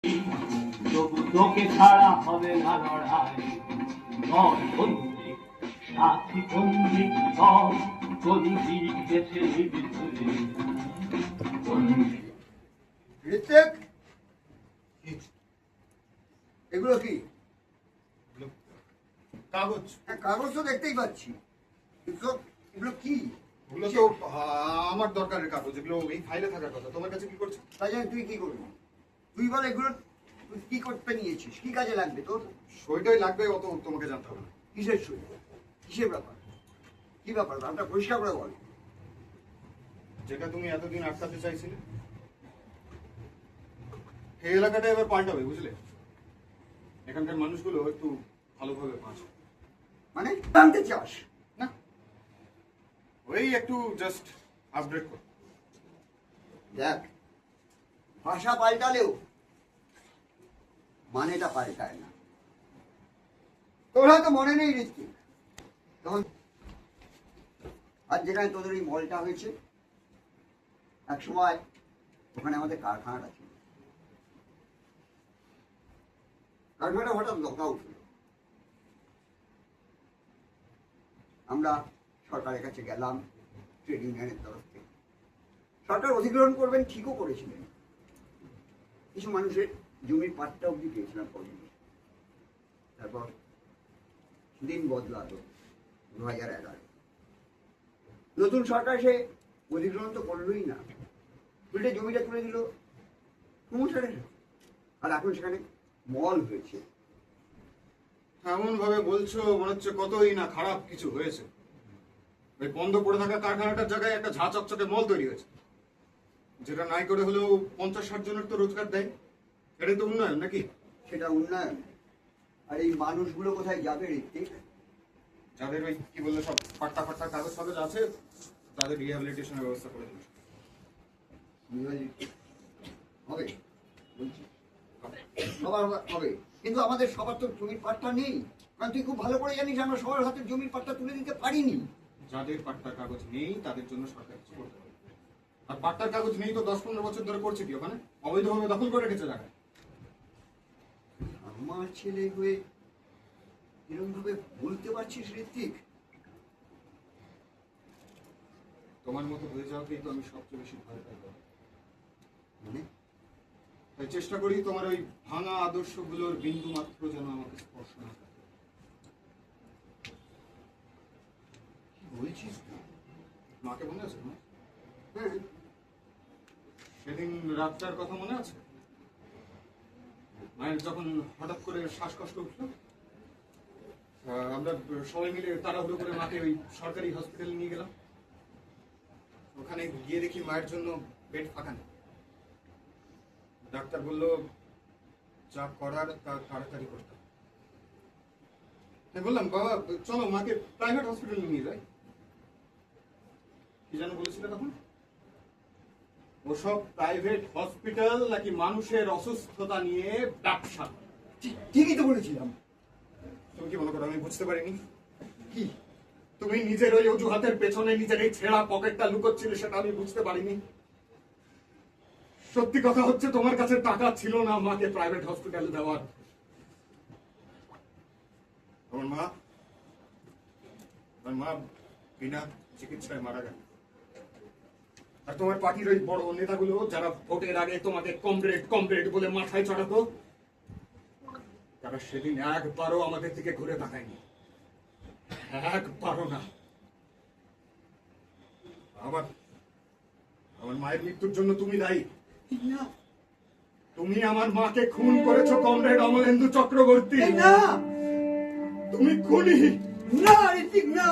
তবু তোকে ছাড়া হবে না লড়াই, নয় বন্ধু সাথী বন্ধু সব বন্ধি গেছে ভিতরে ঋত্বিক, এগুলো কি? কাগজ। হ্যাঁ, কাগজ তো দেখতেই পাচ্ছি, কিন্তু এগুলো কি? ওগুলো তো আমার দরকারের কাগজ, এগুলো এই ফাইলে থাকার কথা। তোমার কাছে কি করছো? তাই জন্য তুই কি করবি? তুই বল এগুলো তুই কি করতে নিয়েছিস? কি কাজে লাগবে তোর? সইটাই লাগবে, অত তোমাকে জানতে হবে না। কিসের সই? কিসের ব্যাপার? কি ব্যাপার? ব্যাপারটা পরিষ্কার করে বল। যেটা তুমি এতদিন আটকাতে চাইছিলে, এই এলাকাটা এবার পাল্টাবে, বুঝলে? এখানকার মানুষগুলো একটু ভালোভাবে বাঁচে। মানে জানতে চাস? না, ওই একটু জাস্ট আপডেট কর। দেখ, ভাষা পাল্টালেও মানেটা পাল্টায় না। তোর হয়তো মনে নেই ঋত্বিক, তখন আর যেখানে তোদের এই মলটা হয়েছে, এক সময় ওখানে আমাদের কারখানাটা ছিল। কারখানাটা হঠাৎ লক আউট হলো। আমরা সরকারের কাছে গেলাম ট্রেড ইউনিয়নের তরফ থেকে। সরকার অধিগ্রহণ করবেন ঠিকও করেছিলেন, কিছু মানুষের জমির পাট্টা অবধি পেয়েছিলাম পর্যন্ত। তারপর দিন বদলালো 2011। নতুন সরকার সে অধিগ্রহণ তো করলোই না, উল্টে জমিটা তুলে দিল প্রমোটারের। আর এখন সেখানে মল হয়েছে। এমন ভাবে বলছো মনে হচ্ছে কতই না খারাপ কিছু হয়েছে। ওই বন্ধ পড়ে থাকা কারখানাটার জায়গায় একটা ঝাঁ চকচকে মল তৈরি হয়েছে, যেটা নাই করে হলেও 50-60 জনের তো রোজগার দেয়। এটাই তো উন্নয়ন নাকি? সেটা উন্নয়ন। আর এই মানুষগুলো কোথায় যাবে ঋত্বিক? যাদের ওই কি বললে সব পাট্টা ফাট্টা কাগজ ফাগজ আছে, তাদের রিহ্যাবিলিটেশনের ব্যবস্থা করে দিল। হবে বলছি, সবার হবে, কিন্তু আমাদের সবার তো জমির পাট্টা নেই। কারণ তুই খুব ভালো করে জানিস আমরা সবার হাতে জমির পাট্টা তুলে দিতে পারিনি। যাদের পাট্টার কাগজ নেই তাদের জন্য সরকার কিছু করতে হবে। আর পাট্টার কাগজ নেই তো 10-15 বছর ধরে করছে কি ওখানে? অবৈধভাবে দখল করে রেখেছে জায়গায়। আমার ছেলে হয়ে এরকম ভাবে বলতে পারছিস ঋত্বিক? তোমার মতো হয়ে যাওয়াকেই তো আমি সবচেয়ে বেশি ভয় পাই। মানে তাই চেষ্টা করি তোমার ওই ভাঙা আদর্শগুলোর বিন্দু মাত্র যেন আমাকে স্পর্শ না করে। কি বলছিস তুই? মাকে মনে আছে তোমার? হ্যাঁ, সেদিন রাতটার কথা মনে আছে? মায়ের যখন হঠাৎ করে শ্বাসকষ্ট উঠলো, আমরা সবাই মিলে তাড়াহুড়ো করে মাকে ওই সরকারি হসপিটালে নিয়ে গেলাম। ওখানে গিয়ে দেখি মায়ের জন্য বেড ফাঁকা নেই। ডাক্তার বলল যা করার তা তাড়াতাড়ি করতে হবে। আমি বললাম বাবা চলো মাকে প্রাইভেট হসপিটালে নিয়ে যাই। কি যেন বলেছিল তখন? ওসব প্রাইভেট হসপিটাল নাকি মানুষের অসুস্থতা নিয়ে ব্যবসা। ঠিকই তো বলেছিলাম। তুমি কি মনে করো আমি বুঝতে পারিনি? কি? তুমি নিজের ওই অজুহাতের পেছনে নিজের এই ছেঁড়া পকেটটা লুকোচ্ছিলে, সেটা আমি বুঝতে পারিনি। সত্যি কথা হচ্ছে তোমার কাছে টাকা ছিল না মাকে প্রাইভেট হসপিটালে দেওয়ার। আমার মা বিনা চিকিৎসায় মারা গেল। আর তোমার পার্টির ওই বড় নেতাগুলো যারা ভোটের আগে তোমাকে কমরেড কমরেড বলে মাথায় চড়াতো, তারা সেদিন একবারও আমাদের দিকে ঘুরে তাকায়নি, একবারও না। আমার মায়ের মৃত্যুর জন্য তুমি দায়ী। না, তুমি আমার মাকে খুন করেছো কমরেড অমলেন্দু চক্রবর্তী। না, তুমি খুনি। না ঋত্বিক, না।